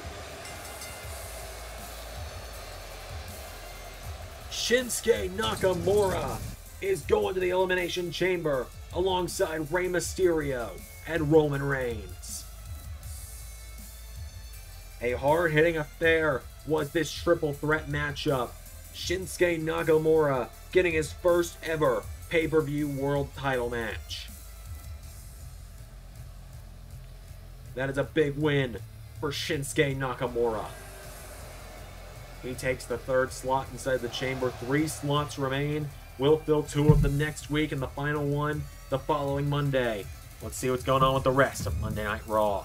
Shinsuke Nakamura is going to the Elimination Chamber alongside Rey Mysterio and Roman Reigns. A hard-hitting affair was this triple threat matchup. Shinsuke Nakamura getting his first ever pay-per-view world title match. That is a big win for Shinsuke Nakamura. He takes the third slot inside the chamber. 3 slots remain. We'll fill 2 of them next week and the final one the following Monday. Let's see what's going on with the rest of Monday Night Raw.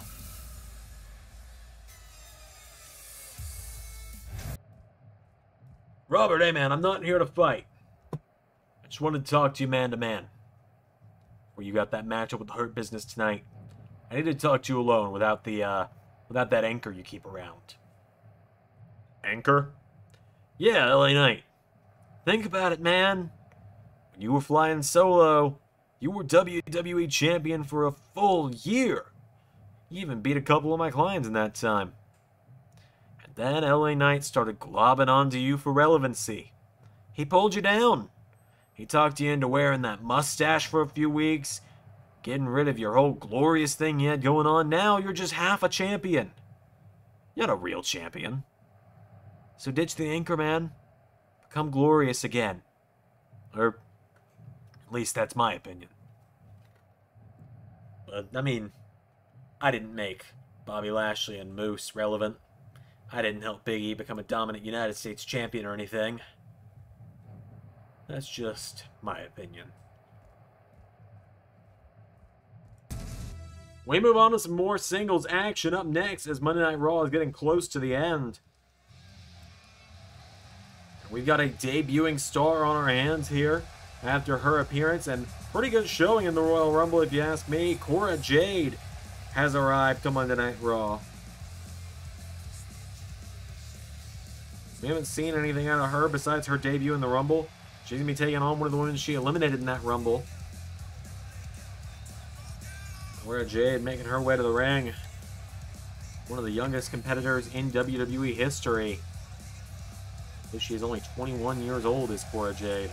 Robert, hey man, I'm not here to fight. I just wanted to talk to you man to man. Where you got that matchup with the Hurt Business tonight. I need to talk to you alone without that anchor you keep around. Anchor? Yeah, LA Knight. Think about it, man. When you were flying solo, you were WWE champion for a full year. You even beat a couple of my clients in that time. And then LA Knight started globbing onto you for relevancy. He pulled you down. He talked you into wearing that mustache for a few weeks, getting rid of your whole glorious thing you had going on. Now you're just half a champion. You're not a real champion. So ditch the anchor, man. Become glorious again. Or, at least that's my opinion. But, I mean, I didn't make Bobby Lashley and Moose relevant. I didn't help Big E become a dominant United States champion or anything. That's just my opinion. We move on to some more singles action up next as Monday Night Raw is getting close to the end. We've got a debuting star on our hands here after her appearance, and pretty good showing in the Royal Rumble if you ask me. Cora Jade has arrived to Monday Night Raw. We haven't seen anything out of her besides her debut in the Rumble. She's going to be taking on one of the women she eliminated in that Rumble. Cora Jade making her way to the ring. One of the youngest competitors in WWE history. She is only 21 years old, is Cora Jade.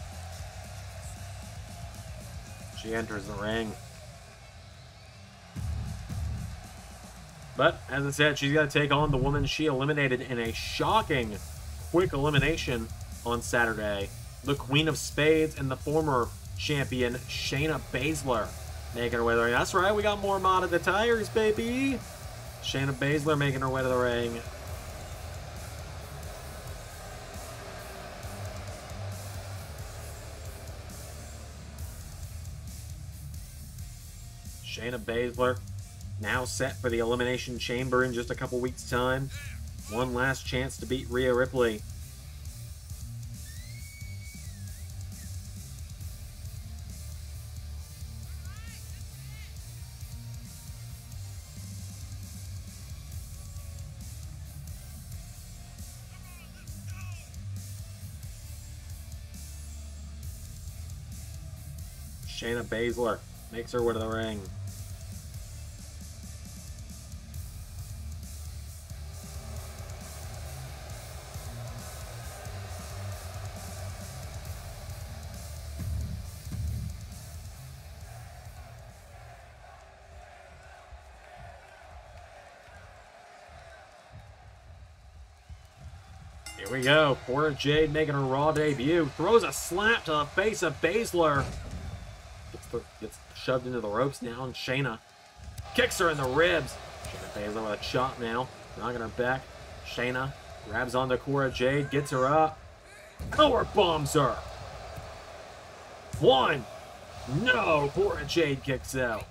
She enters the ring. But, as I said, she's got to take on the woman she eliminated in a shocking quick elimination on Saturday. The Queen of Spades and the former champion, Shayna Baszler, making her way to the ring. That's right, we got more mod at the tires, baby! Shayna Baszler making her way to the ring. Shayna Baszler now set for the Elimination Chamber in just a couple weeks' time. One last chance to beat Rhea Ripley. Shayna Baszler makes her way to the ring. Here we go. Cora Jade making her Raw debut. Throws a slap to the face of Baszler. Gets shoved into the ropes now, and Shayna kicks her in the ribs. Shayna Baszler with a chop now. Knocking her back. Shayna grabs onto Cora Jade. Gets her up. Power bombs her. One. No. Cora Jade kicks out.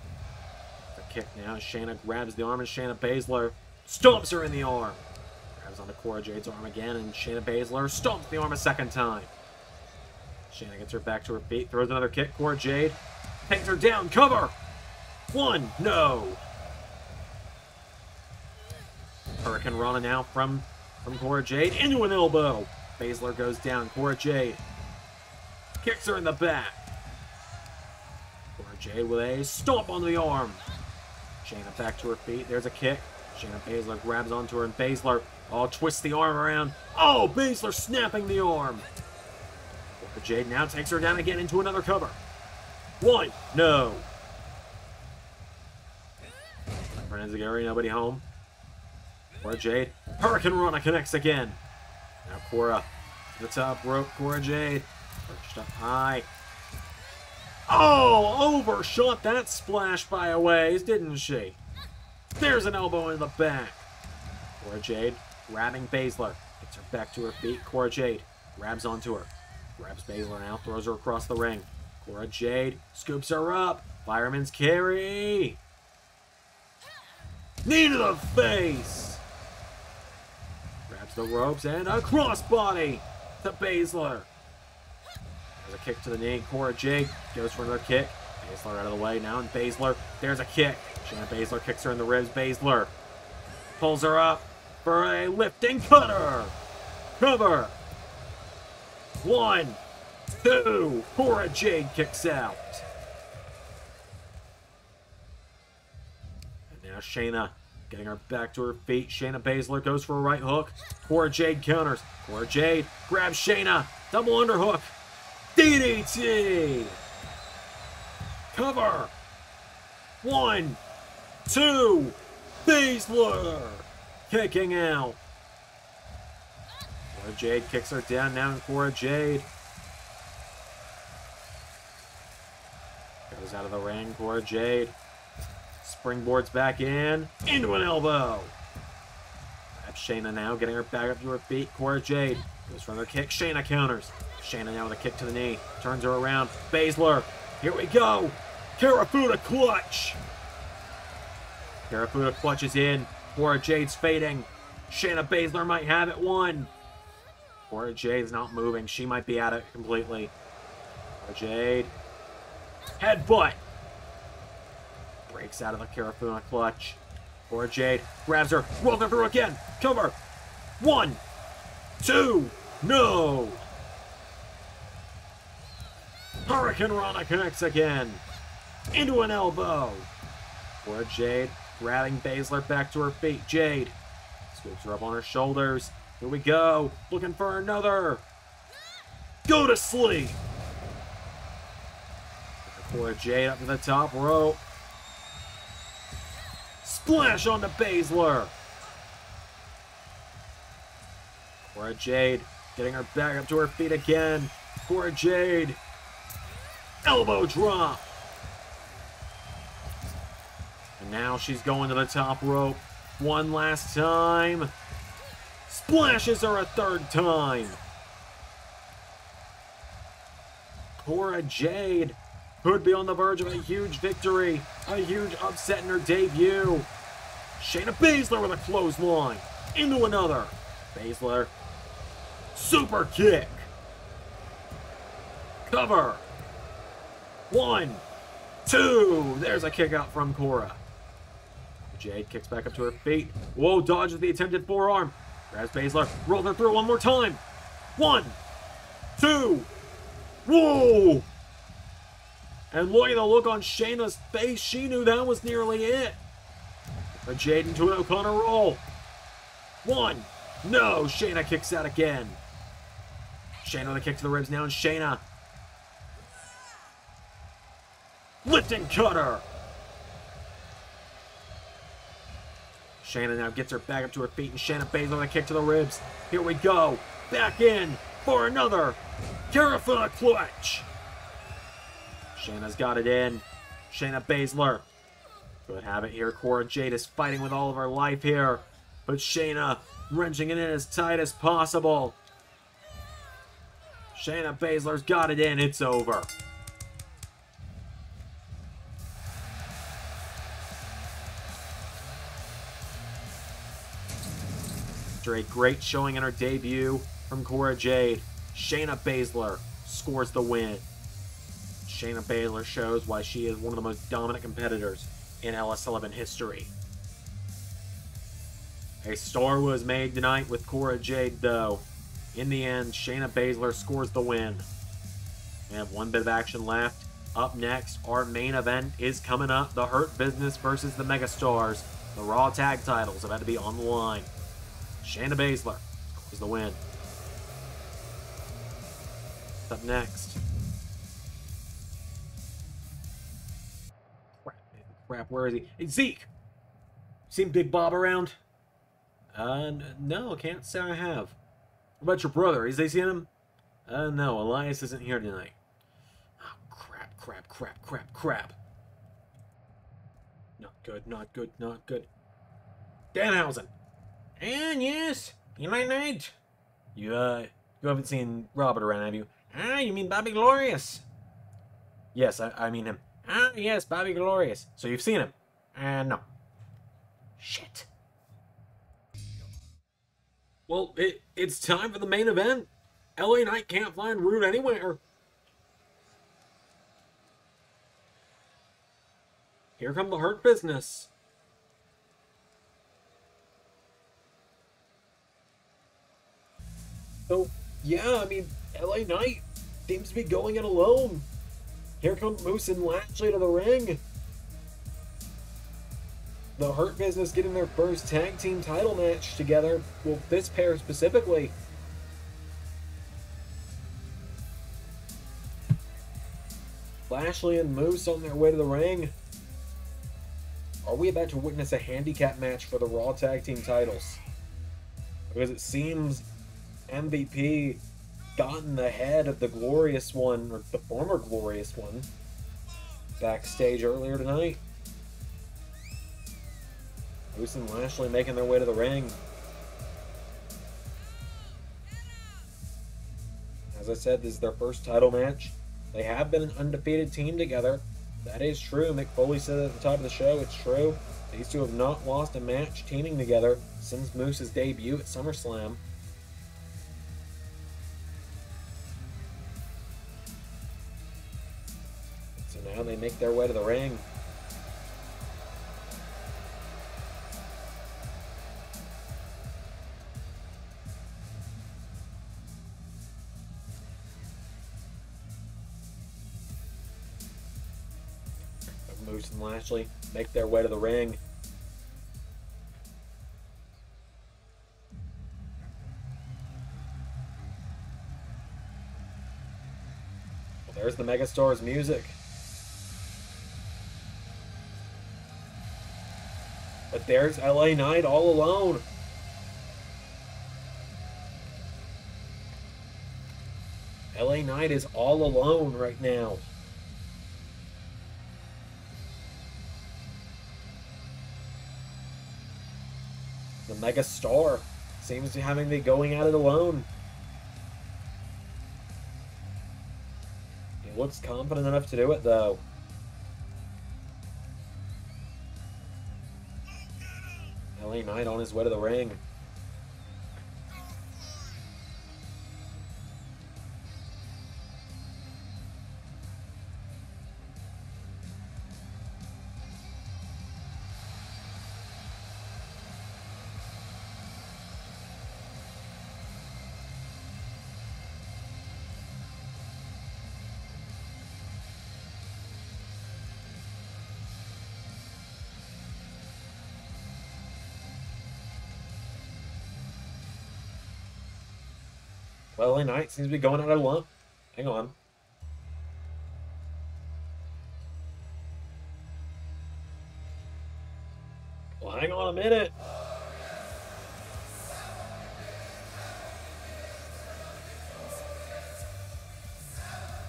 The kick now. Shayna grabs the arm, and Shayna Baszler stomps her in the arm. Onto Cora Jade's arm again, and Shayna Baszler stomps the arm a second time. Shayna gets her back to her feet, throws another kick. Cora Jade takes her down. Cover! One, no. Hurricane Rana now from Cora Jade into an elbow. Baszler goes down. Cora Jade kicks her in the back. Cora Jade with a stomp on the arm. Shayna back to her feet. There's a kick. Shayna Baszler grabs onto her, and Baszler twists the arm around. Oh, Baszler snapping the arm. Cora Jade now takes her down again into another cover. One, no. Enziguri, nobody home. Cora Jade, Hurricane Rana connects again. Now Cora to the top rope. Cora Jade perched up high. Oh, overshot that splash by a ways, didn't she? There's an elbow in the back. Cora Jade grabbing Baszler. Gets her back to her feet. Cora Jade grabs onto her. Grabs Baszler now. Throws her across the ring. Cora Jade scoops her up. Fireman's carry. Knee to the face. Grabs the ropes and a crossbody to Baszler. There's a kick to the knee. Cora Jade goes for another kick. Baszler out of the way now, and Baszler. There's a kick. Shayna Baszler kicks her in the ribs. Baszler pulls her up for a lifting cutter. Cover. One, two. Cora Jade kicks out. And now Shayna getting her back to her feet. Shayna Baszler goes for a right hook. Cora Jade counters. Cora Jade grabs Shayna. Double underhook. DDT. Cover. One, two. Baszler kicking out. Cora Jade kicks her down now, and Cora Jade goes out of the ring. Cora Jade springboards back in into an elbow. Grabs Shayna now, getting her back up to her feet. Cora Jade goes for another kick. Shayna counters. Shayna now with a kick to the knee. Turns her around. Baszler. Here we go. Karafuda clutch. Karafuda clutches in. Cora Jade's fading. Shayna Baszler might have it. One. Cora Jade's not moving. She might be at it completely. Cora Jade. Headbutt. Breaks out of the Karafuda clutch. Cora Jade grabs her. Rolls her through again. Cover. One. Two. No. Hurricane Rana connects again. Into an elbow. Cora Jade grabbing Baszler back to her feet. Jade scoops her up on her shoulders. Here we go. Looking for another. Go to sleep. Cora Jade up to the top rope. Splash onto Baszler. Cora Jade getting her back up to her feet again. Cora Jade. Elbow drop. And now she's going to the top rope. One last time. Splashes her a third time. Cora Jade could be on the verge of a huge victory. A huge upset in her debut. Shayna Baszler with a clothesline. Into another. Baszler. Super kick. Cover. One. Two. There's a kick out from Cora. Jade kicks back up to her feet. Whoa, dodges the attempted forearm. Grabs Baszler. Rolls her through one more time. One. Two. Whoa. And look at the look on Shayna's face. She knew that was nearly it. But Jade into an O'Connor roll. One. No. Shayna kicks out again. Shayna with a kick to the ribs now. And Shayna. Lifting cutter. Shayna now gets her back up to her feet. And Shayna Baszler with a kick to the ribs. Here we go. Back in for another terrifying clutch. Shayna's got it in. Shayna Baszler. Could have it here. Cora Jade is fighting with all of her life here. But Shayna wrenching it in as tight as possible. Shayna Baszler's got it in. It's over. After a great showing in her debut from Cora Jade, Shayna Baszler scores the win. Shayna Baszler shows why she is one of the most dominant competitors in LS11 history. A star was made tonight with Cora Jade, though. In the end, Shayna Baszler scores the win. We have one bit of action left. Up next, our main event is coming up. The Hurt Business versus the Megastars. The Raw Tag Titles about to be on the line. Shayna Baszler is the win. Up next. Crap, where is he? Hey, Zeke! Seen Big Bob around? No, can't say I have. What about your brother? Is they seen him? No, Elias isn't here tonight. Oh, crap. Not good, not good, not good. Danhausen! And yes, you might not. You haven't seen Robert around, have you? Ah, you mean Bobby Glorious? Yes, I mean him. Ah, yes, Bobby Glorious. So you've seen him? No. Shit. Well, it's time for the main event. LA Knight can't find Rude anywhere. Here come the Hurt Business. So, yeah, I mean, LA Knight seems to be going it alone. Here come Moose and Lashley to the ring. The Hurt Business getting their first tag team title match together. Well, this pair specifically. Lashley and Moose on their way to the ring. Are we about to witness a handicap match for the Raw Tag Team titles? Because it seems MVP got in the head of the Glorious One, or the former Glorious One, backstage earlier tonight. Moose and Lashley making their way to the ring. As I said, this is their first title match. They have been an undefeated team together. That is true. Mick Foley said at the top of the show, it's true. These two have not lost a match teaming together since Moose's debut at SummerSlam. So now they make their way to the ring. Moose and Lashley make their way to the ring. Well, there's the Megastars music. But there's LA Knight all alone. LA Knight is all alone right now. The Megastar seems to having been going at it alone. He looks confident enough to do it, though. LA Knight on his way to the ring. Well, LA Knight seems to be going out of luck. Hang on. Well, hang on a minute.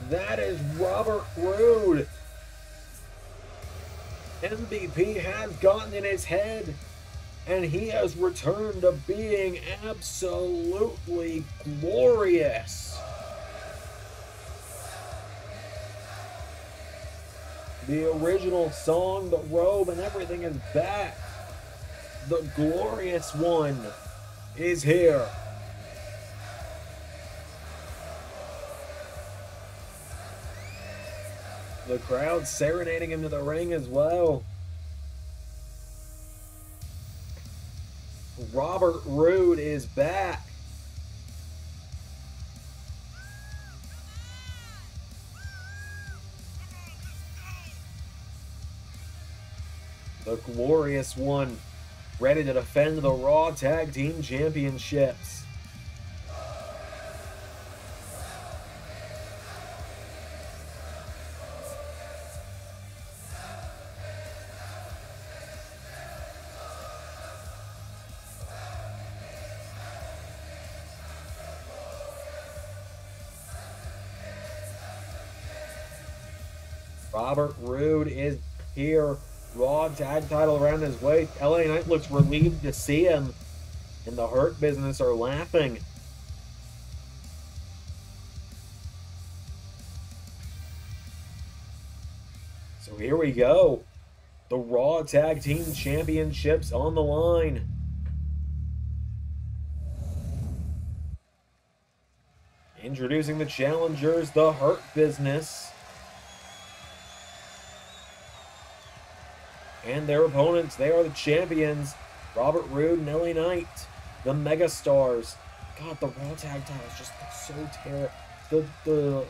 That is Robert Roode. MVP has gotten in his head, and he has returned to being absolutely glorious. The original song, the robe, and everything is back. The glorious one is here. The crowd serenading him to the ring as well. Robert Roode is back. The glorious one, ready to defend the Raw Tag Team Championships. Robert Roode is here. Raw tag title around his waist. LA Knight looks relieved to see him. And the Hurt Business are laughing. So here we go. The Raw Tag Team Championships on the line. Introducing the challengers, the Hurt Business. And their opponents, they are the champions, Robert Roode and LA Knight, the megastars. God, the Raw Tag titles just look so terrible.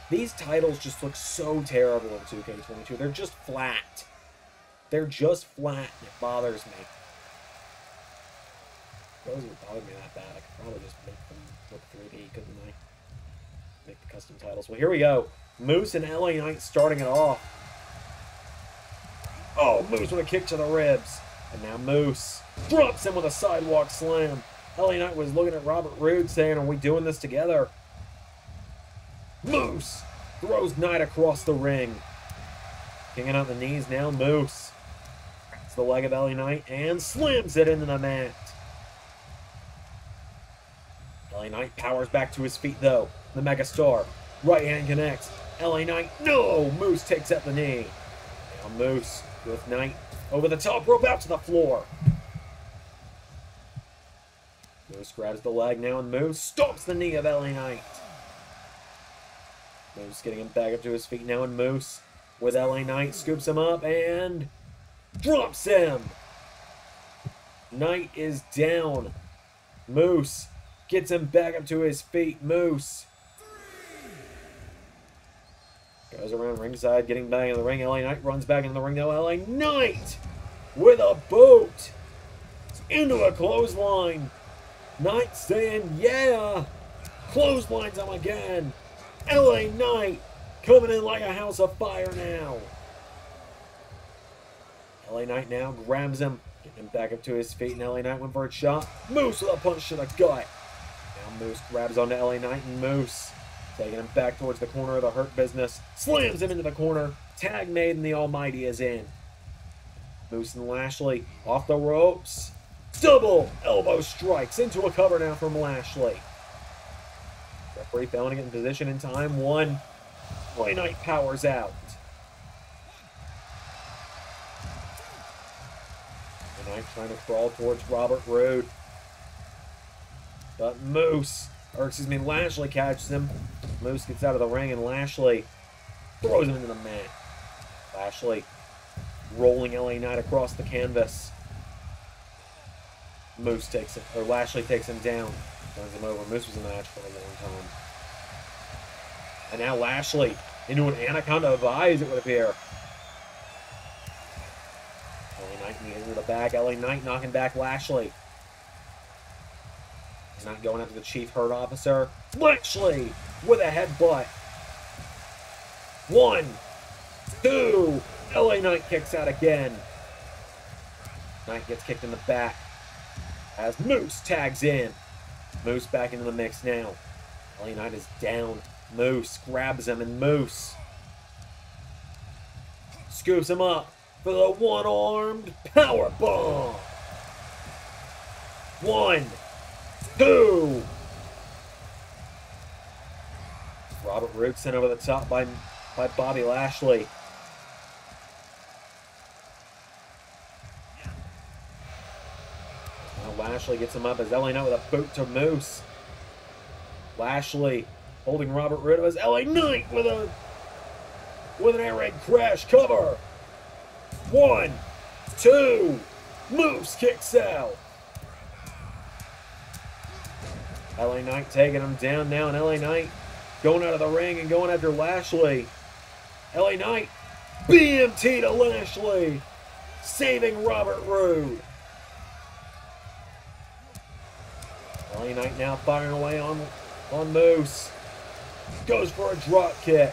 These titles just look so terrible in 2K22. They're just flat. They're just flat, and it bothers me. If those would bother me that bad, I could probably just make them look 3D, couldn't I? Make the custom titles. Well, here we go. Moose and LA Knight starting it off. Oh, Moose with a kick to the ribs. And now Moose drops him with a sidewalk slam. LA Knight was looking at Robert Roode saying, are we doing this together? Moose throws Knight across the ring. Kicking out the knees now, Moose. Grabs the leg of LA Knight and slams it into the mat. LA Knight powers back to his feet though. The megastar. Right hand connects. LA Knight, no! Moose takes out the knee. Now Moose with Knight over the top rope out to the floor. Moose grabs the leg now, and Moose stomps the knee of LA Knight. Moose getting him back up to his feet now, and Moose with LA Knight scoops him up and drops him. Knight is down. Moose gets him back up to his feet. Moose goes around ringside, getting back in the ring. LA Knight runs back into the ring now. LA Knight with a boot into a clothesline. Knight saying, yeah. Clotheslines him again. LA Knight coming in like a house of fire now. LA Knight now grabs him, getting him back up to his feet, and LA Knight went for a shot. Moose with a punch to the gut. Now Moose grabs onto LA Knight, and Moose taking him back towards the corner of the Hurt Business. Slams him into the corner. Tag made and the Almighty is in. Moose and Lashley off the ropes. Double elbow strikes into a cover now from Lashley. Referee failing to get in position in time. One. LA Knight powers out. LA Knight trying to crawl towards Robert Roode. But Lashley catches him. Moose gets out of the ring, and Lashley throws him into the mat. Lashley rolling LA Knight across the canvas. Lashley takes him down, turns him over. Moose was in the match for a long time. And now Lashley into an anaconda of eyes, it would appear. LA Knight into the back. LA Knight knocking back Lashley. He's not going after the Chief Hurt Officer. Lashley with a headbutt. 1, 2. LA Knight kicks out again. Knight gets kicked in the back as Moose tags in. Moose back into the mix now. LA Knight is down. Moose grabs him, and Moose scoops him up for the one-armed powerbomb. 1, 2. Robert Roode sent over the top by Bobby Lashley. Now Lashley gets him up as LA Knight with a boot to Moose. Lashley holding Robert Roode as LA Knight with an air raid crash cover. 1, 2. Moose kicks out. LA Knight taking him down now, and LA Knight going out of the ring and going after Lashley. LA Knight, BMT to Lashley, saving Robert Roode. LA Knight now firing away on Moose. Goes for a drop kick.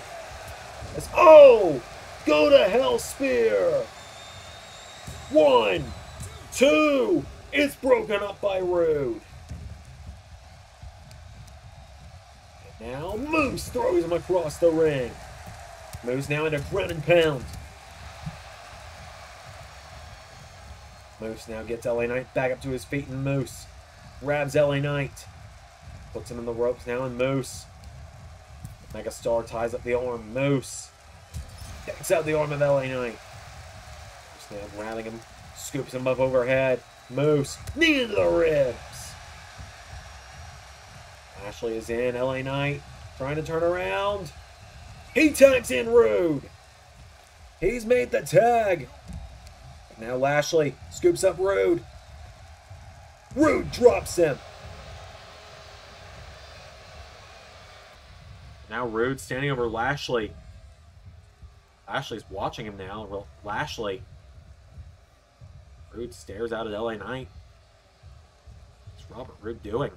Oh! Go to hell spear. 1, 2. It's broken up by Roode. And now Moose throws him across the ring. Moose now into ground and pound. Moose now gets LA Knight back up to his feet, and Moose grabs LA Knight. Puts him in the ropes now, and Moose. Megastar ties up the arm. Moose takes out the arm of LA Knight. Moose now grabbing him, scoops him up overhead. Moose, knee into the ribs. Lashley is in. LA Knight trying to turn around. He tags in Roode. He's made the tag. Now Lashley scoops up Roode. Roode drops him. Now Roode standing over Lashley. Lashley's watching him now. Well, Lashley. Roode stares out at LA Knight. What's Robert Roode doing?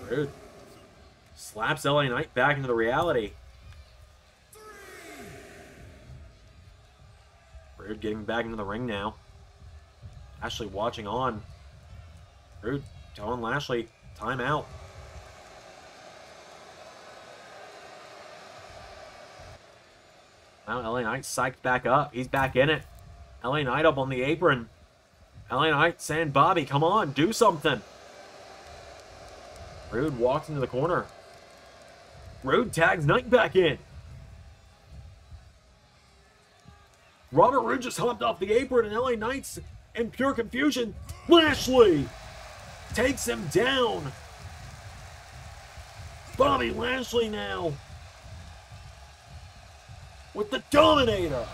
Roode slaps LA Knight back into the reality. Roode getting back into the ring now. Lashley watching on. Roode telling Lashley, time out. Now LA Knight psyched back up. He's back in it. LA Knight up on the apron. LA Knight saying, Bobby, come on, do something. Roode walks into the corner. Roode tags Knight back in. Robert Roode just hopped off the apron, and LA Knight's in pure confusion. Lashley takes him down. Bobby Lashley now with the Dominator.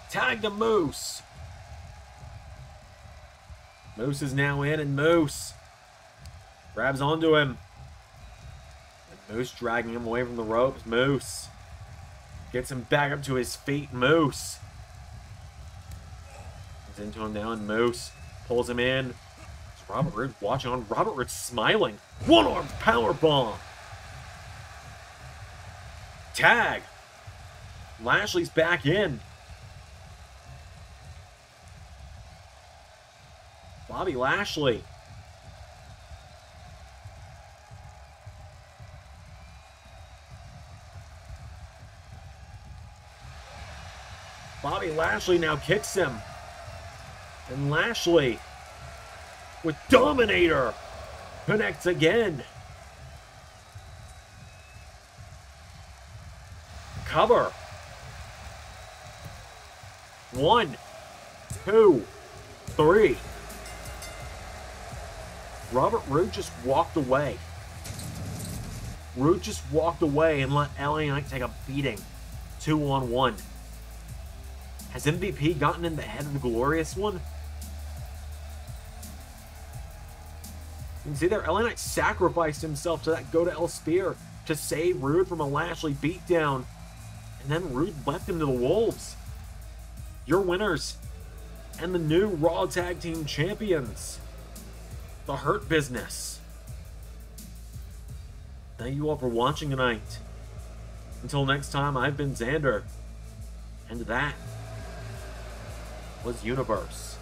Tag to Moose. Moose is now in, and Moose grabs onto him. And Moose dragging him away from the ropes. Moose gets him back up to his feet. Moose is into him now, and Moose pulls him in. It's Robert Roode watching on. Robert Roode smiling. One-armed powerbomb. Tag. Lashley's back in. Bobby Lashley. Bobby Lashley now kicks him. And Lashley with Dominator connects again. Cover. 1, 2, 3. Robert Roode just walked away. Roode just walked away and let LA Knight take a beating. 2-on-1. Has MVP gotten in the head of the Glorious One? can see there, LA Knight sacrificed himself to that go-to-L spear to save Rude from a Lashley beatdown. And then Rude left him to the Wolves. Your winners and the new Raw Tag Team Champions, the Hurt Business. Thank you all for watching tonight. Until next time, I've been Xander, and that was Universe.